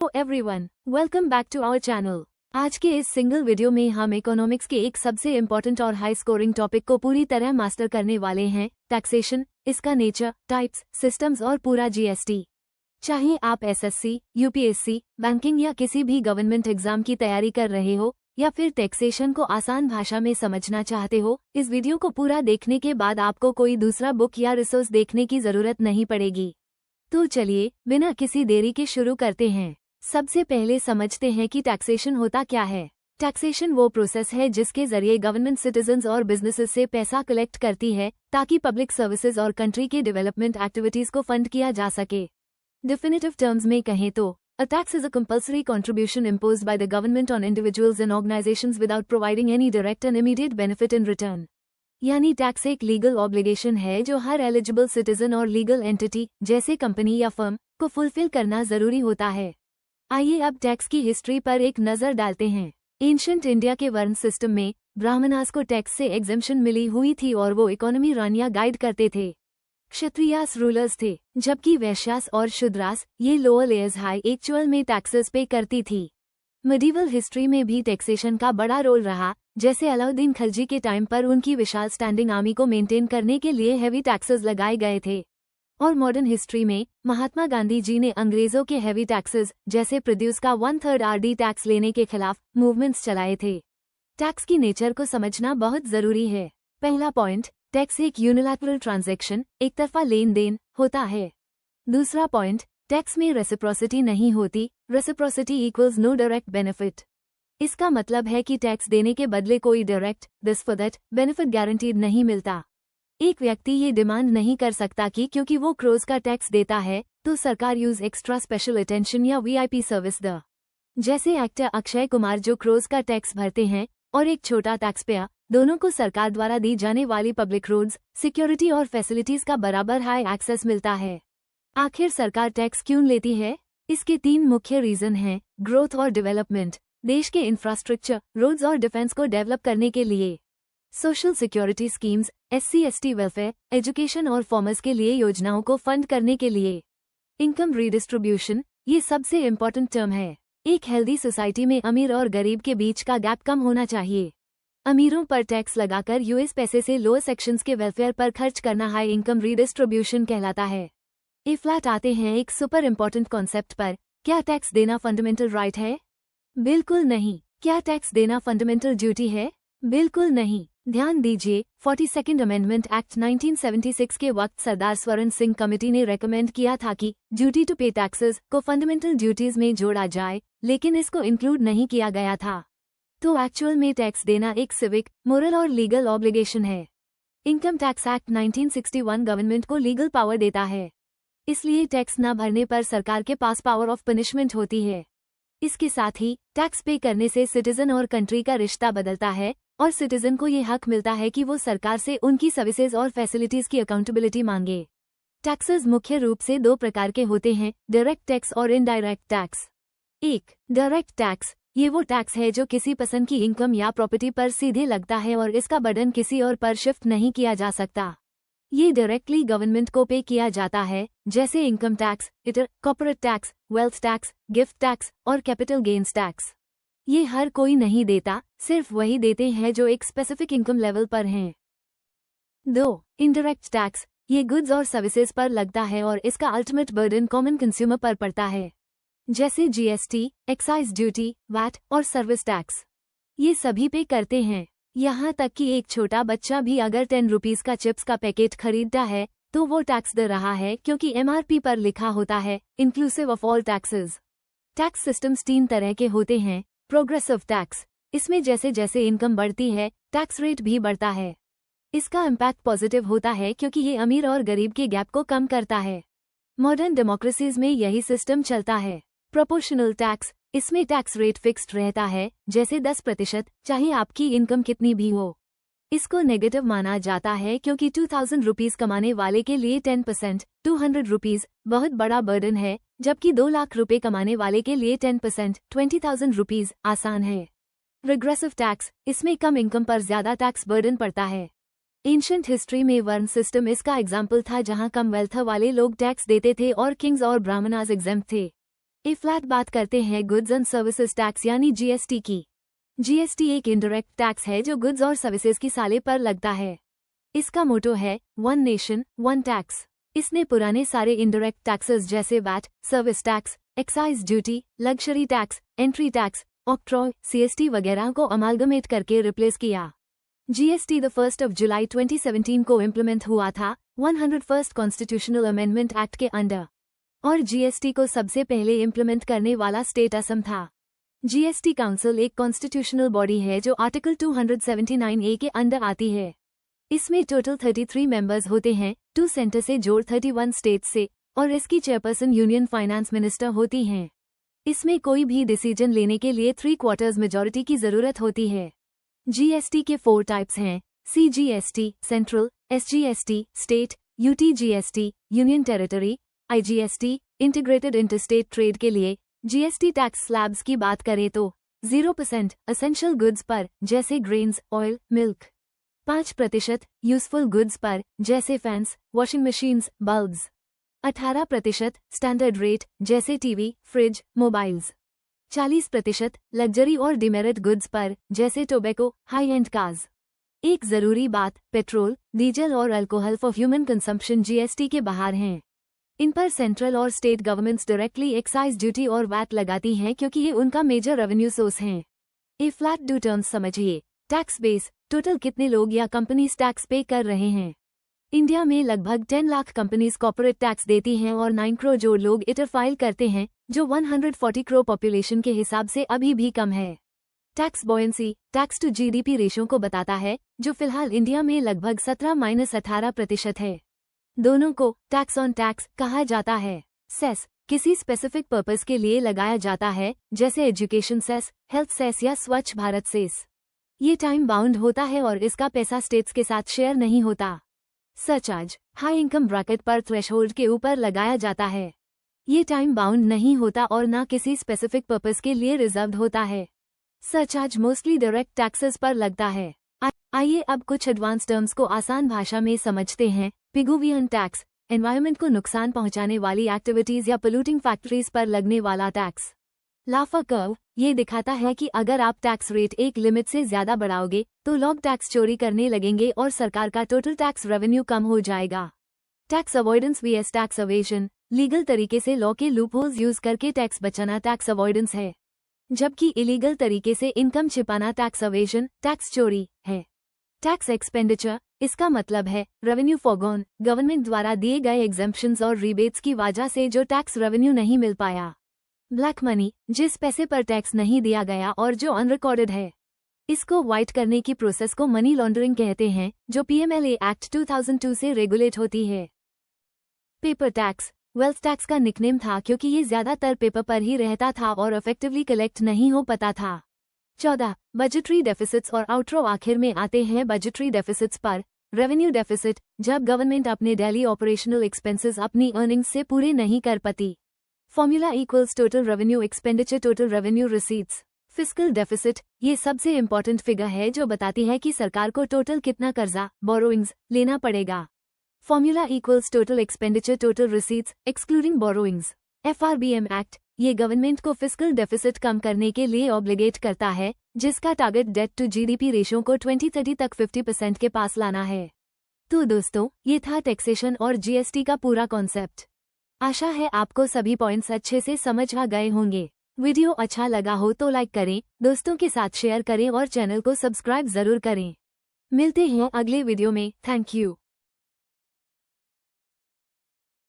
Everyone, welcome back to our channel. आज के इस सिंगल वीडियो में हम इकोनॉमिक्स के एक सबसे इम्पोर्टेंट और हाई स्कोरिंग टॉपिक को पूरी तरह मास्टर करने वाले हैं, टैक्सेशन, इसका नेचर, टाइप्स, सिस्टम्स और पूरा जीएसटी। चाहे आप एसएससी, यूपीएससी, बैंकिंग या किसी भी गवर्नमेंट एग्जाम की तैयारी कर रहे हो या फिर टैक्सेशन को आसान भाषा में समझना चाहते हो, इस वीडियो को पूरा देखने के बाद आपको कोई दूसरा बुक या रिसोर्स देखने की जरूरत नहीं पड़ेगी। तो चलिए बिना किसी देरी के शुरू करते हैं। सबसे पहले समझते हैं कि टैक्सेशन होता क्या है। टैक्सेशन वो प्रोसेस है जिसके जरिए गवर्नमेंट सिटीजन्स और बिजनेसेस से पैसा कलेक्ट करती है ताकि पब्लिक सर्विसेज और कंट्री के डेवलपमेंट एक्टिविटीज को फंड किया जा सके। डिफिनेटिव टर्म्स में कहें तो a tax is a compulsory contribution imposed by the government on individuals and organizations without providing any direct and immediate benefit in return। यानी टैक्स एक लीगल ऑब्लिगेशन है जो हर एलिजिबल सिटीजन और लीगल एंटिटी जैसे company या firm को fulfil करना जरूरी होता है। आइए अब टैक्स की हिस्ट्री पर एक नजर डालते हैं। एंशिएंट इंडिया के वर्ण सिस्टम में ब्राह्मणास को टैक्स से एग्जेम्पशन मिली हुई थी और वो इकोनॉमी रन या गाइड करते थे। क्षत्रियास रूलर्स थे, जबकि वैश्यास और शूद्रास, ये लोअर लेयर्स हाई एक्चुअल में टैक्सेस पे करती थी। मिडीवल हिस्ट्री में भी टैक्सेशन का बड़ा रोल रहा, जैसे अलाउद्दीन खिलजी के टाइम पर उनकी विशाल स्टैंडिंग आर्मी को मेंटेन करने के लिए हैवी टैक्सेस लगाए गए थे। और मॉडर्न हिस्ट्री में महात्मा गांधी जी ने अंग्रेजों के हैवी टैक्सेस जैसे प्रोड्यूस का 1/3 आरडी टैक्स लेने के खिलाफ मूवमेंट्स चलाए थे। टैक्स की नेचर को समझना बहुत जरूरी है। पहला पॉइंट, टैक्स एक यूनिलैटरल ट्रांजैक्शन, एक तरफा लेन देन होता है। दूसरा पॉइंट, टैक्स में रेसिप्रोसिटी नहीं होती, reciprocity equals no direct benefit. इसका मतलब है कि टैक्स देने के बदले कोई direct this for that benefit guaranteed नहीं मिलता। एक व्यक्ति ये डिमांड नहीं कर सकता कि क्योंकि वो क्रोज का टैक्स देता है तो सरकार यूज एक्स्ट्रा स्पेशल अटेंशन या वीआईपी सर्विस द। जैसे एक्टर अक्षय कुमार जो क्रोज का टैक्स भरते हैं और एक छोटा टैक्स पेयर, दोनों को सरकार द्वारा दी जाने वाली पब्लिक रोड्स, सिक्योरिटी और फैसिलिटीज का बराबर हाई एक्सेस मिलता है। आखिर सरकार टैक्स क्यों लेती है? इसके 3 मुख्य रीजन हैं। ग्रोथ और डेवलपमेंट, देश के इंफ्रास्ट्रक्चर, रोड्स और डिफेंस को डेवलप करने के लिए। Social security schemes, SC/ST welfare, education और फार्मर्स के लिए योजनाओं को फंड करने के लिए। इनकम रीडिस्ट्रीब्यूशन, ये सबसे इम्पोर्टेंट टर्म है। एक हेल्दी सोसाइटी में अमीर और गरीब के बीच का गैप कम होना चाहिए। अमीरों पर टैक्स लगाकर यूएस पैसे से लोअर सेक्शंस के वेलफेयर पर खर्च करना हाई इनकम रीडिस्ट्रीब्यूशन कहलाता है। फ्लैट आते हैं एक सुपर इम्पोर्टेंट कॉन्सेप्ट पर, क्या टैक्स देना फंडामेंटल राइट है? बिल्कुल नहीं। क्या टैक्स देना फंडामेंटल ड्यूटी है? बिल्कुल नहीं। ध्यान दीजिए, 42nd अमेंडमेंट एक्ट 1976 के वक्त सरदार स्वर्ण सिंह कमेटी ने रेकमेंड किया था कि ड्यूटी टू पे टैक्सेस को फंडामेंटल ड्यूटीज में जोड़ा जाए, लेकिन इसको इंक्लूड नहीं किया गया था। तो एक्चुअल में टैक्स देना एक सिविक, मोरल और लीगल ऑब्लिगेशन है। इनकम टैक्स एक्ट 1961 गवर्नमेंट को लीगल पावर देता है, इसलिए टैक्स न भरने पर सरकार के पास पावर ऑफ पनिशमेंट होती है। इसके साथ ही टैक्स पे करने से सिटीजन और कंट्री का रिश्ता बदलता है और सिटीजन को ये हक मिलता है कि वो सरकार से उनकी सर्विसेज और फैसिलिटीज की अकाउंटेबिलिटी मांगे। टैक्सेस मुख्य रूप से 2 प्रकार के होते हैं, डायरेक्ट टैक्स और इनडायरेक्ट टैक्स। 1. डायरेक्ट टैक्स, ये वो टैक्स है जो किसी पर्सन की इनकम या प्रॉपर्टी पर सीधे लगता है और इसका बर्डन किसी और पर शिफ्ट नहीं किया जा सकता। ये डायरेक्टली गवर्नमेंट को पे किया जाता है, जैसे income tax, hitter, corporate tax, wealth tax, gift tax और कैपिटल गेन्स टैक्स। ये हर कोई नहीं देता, सिर्फ वही देते हैं जो एक स्पेसिफिक इनकम लेवल पर हैं। 2. इनडायरेक्ट टैक्स, ये गुड्स और सर्विसेज पर लगता है और इसका अल्टीमेट बर्डन कॉमन कंज्यूमर पर पड़ता है, जैसे जीएसटी, एक्साइज ड्यूटी, वैट और सर्विस टैक्स। ये सभी पे करते हैं। यहाँ तक कि एक छोटा बच्चा भी अगर 10 रुपीज का चिप्स का पैकेट खरीदता है तो वो टैक्स दे रहा है, क्योंकि MRP पर लिखा होता है inclusive of all taxes. Tax systems 3 तरह के होते हैं। प्रोग्रेसिव टैक्स, इसमें जैसे जैसे इनकम बढ़ती है टैक्स रेट भी बढ़ता है। इसका इम्पैक्ट पॉजिटिव होता है क्योंकि ये अमीर और गरीब के गैप को कम करता है। मॉडर्न डेमोक्रेसीज में यही सिस्टम चलता है। प्रोपोर्शनल टैक्स, इसमें टैक्स रेट फिक्स्ड रहता है, जैसे 10%, चाहे आपकी इनकम कितनी भी हो। इसको नेगेटिव माना जाता है क्योंकि 2000 रुपीज कमाने वाले के लिए 10%, 200 रुपीज बहुत बड़ा बर्डन है, जबकि 2 लाख रुपए कमाने वाले के लिए 10%, 20,000 रुपीज आसान है। रिग्रेसिव टैक्स, इसमें कम इनकम पर ज्यादा टैक्स बर्डन पड़ता है। एंशिएंट हिस्ट्री में वर्ण सिस्टम इसका एग्जाम्पल था, जहां कम वेल्थ वाले लोग टैक्स देते थे और किंग्स और ब्राह्मणास एग्जेम्प्ट थे। ए फ्लैट बात करते हैं गुड्स एंड सर्विसेज टैक्स यानी जीएसटी की। जीएसटी एक इनडायरेक्ट टैक्स है जो गुड्स और सर्विसेज की साले पर लगता है। इसका मोटो है वन नेशन वन टैक्स। इसने पुराने सारे इनडायरेक्ट टैक्सेस जैसे VAT, service tax, excise duty, luxury tax, entry tax, octroi, CST वगैरह को अमालगमेट करके रिप्लेस किया। जीएसटी 1 जुलाई 2017 को इम्प्लीमेंट हुआ था 101st कॉन्स्टिट्यूशनल अमेंडमेंट एक्ट के अंडर, और जीएसटी को सबसे पहले इम्प्लीमेंट करने वाला स्टेट असम था। जीएसटी काउंसिल एक कॉन्स्टिट्यूशनल बॉडी है जो आर्टिकल 279A के अंडर आती है। इसमें टोटल 33 मेंबर्स होते हैं, 2 सेंटर से जोड़ 31 स्टेट से, और इसकी चेयरपर्सन यूनियन फाइनेंस मिनिस्टर होती हैं। इसमें कोई भी डिसीजन लेने के लिए 3/4 मेजॉरिटी की जरूरत होती है। जीएसटी के 4 टाइप्स हैं: CGST central, SGST state, UTGST union territory, IGST integrated interstate trade. के लिए जीएसटी टैक्स स्लैब्स की बात करें तो 0% एसेंशियल गुड्स पर जैसे grains, oil, milk, 5% useful goods पर जैसे fans, washing machines, bulbs, 18% standard rate जैसे टीवी, फ्रिज, मोबाइल्स, 40% लग्जरी और डिमेरिट गुड्स पर जैसे टोबैको, हाई एंड कार्स। एक जरूरी बात, पेट्रोल, डीजल और alcohol for human consumption GST के बाहर हैं। इन पर सेंट्रल और state governments directly excise duty और वैट लगाती हैं क्योंकि ये उनका मेजर रेवेन्यू सोर्स हैं। ए फ्लैट डू टर्म्स समझिए। टैक्स बेस, टोटल कितने लोग या कंपनीज टैक्स पे कर रहे हैं। इंडिया में लगभग 10 लाख कंपनीज कॉर्पोरेट टैक्स देती हैं और 9 करोड़ जो लोग इटर फाइल करते हैं, जो 140 करोड़ पॉपुलेशन के हिसाब से अभी भी कम है। Tax buoyancy tax to GDP ratio को बताता है, जो फिलहाल इंडिया में लगभग 17-18% है। दोनों को टैक्स ऑन टैक्स कहा जाता है। सेस किसी स्पेसिफिक पर्पस के लिए लगाया जाता है, जैसे एजुकेशन सेस, हेल्थ सेस या स्वच्छ भारत सेस। ये टाइम बाउंड होता है और इसका पैसा स्टेट्स के साथ शेयर नहीं होता। सरचार्ज हाई इनकम ब्रैकेट पर थ्रेशहोल्ड के ऊपर लगाया जाता है। ये टाइम बाउंड नहीं होता और ना किसी स्पेसिफिक पर्पस के लिए रिजर्व्ड होता है। सरचार्ज मोस्टली डायरेक्ट टैक्सेस पर लगता है। आइए अब कुछ एडवांस टर्म्स को आसान भाषा में समझते हैं। पिगुवियन टैक्स, एनवायरनमेंट को नुकसान पहुंचाने वाली एक्टिविटीज या पोल्यूटिंग फैक्ट्रीज पर लगने वाला टैक्स। लाफर कर्व ये दिखाता है कि अगर आप टैक्स रेट एक लिमिट से ज्यादा बढ़ाओगे तो लोग टैक्स चोरी करने लगेंगे और सरकार का टोटल टैक्स रेवेन्यू कम हो जाएगा। Tax avoidance V S tax evasion, legal तरीके से लॉ के लूपहोल्स यूज करके टैक्स बचाना टैक्स अवॉइडेंस है, जबकि इलीगल तरीके से इनकम छिपाना टैक्स अवेजन, टैक्स चोरी है। टैक्स एक्सपेंडिचर, इसका मतलब है रेवेन्यू फॉरगॉन, गवर्नमेंट द्वारा दिए गए एग्जेम्पशंस और रिबेट्स की वजह से जो टैक्स रेवेन्यू नहीं मिल पाया। ब्लैक मनी, जिस पैसे पर टैक्स नहीं दिया गया और जो अनरिकॉर्डेड है। इसको व्हाइट करने की प्रोसेस को मनी लॉन्ड्रिंग कहते हैं, जो पीएमएलए एक्ट 2002 से रेगुलेट होती है। पेपर टैक्स वेल्थ टैक्स का निकनेम था क्योंकि ये ज्यादातर पेपर पर ही रहता था और इफेक्टिवली कलेक्ट नहीं हो पाता था। 14 बजटरी डेफिसिट्स और आउटरो आखिर में आते हैं। बजटरी डेफिसिट्स पर रेवेन्यू डेफिसिट, जब गवर्नमेंट अपने डेली ऑपरेशनल एक्सपेंसेस अपनी अर्निंग्स से पूरे नहीं कर पाती। Formula equals total revenue expenditure total revenue receipts. Fiscal deficit ये सबसे इंपॉर्टेंट फिगर है जो बताती है कि सरकार को टोटल कितना कर्जा, बोरोइंग्स, लेना पड़ेगा। Formula equals total expenditure total receipts excluding borrowings. FRBM act ये गवर्नमेंट को फिस्कल डेफिसिट कम करने के लिए ऑब्लिगेट करता है, जिसका target debt to GDP ratio को 2030 तक 50% के पास लाना है। तो दोस्तों, ये था टैक्सेशन और जीएसटी का पूरा कॉन्सेप्ट। आशा है आपको सभी पॉइंट्स अच्छे से समझ आ गए होंगे। वीडियो अच्छा लगा हो तो लाइक करें, दोस्तों के साथ शेयर करें और चैनल को सब्सक्राइब जरूर करें। मिलते हैं अगले वीडियो में। Thank you.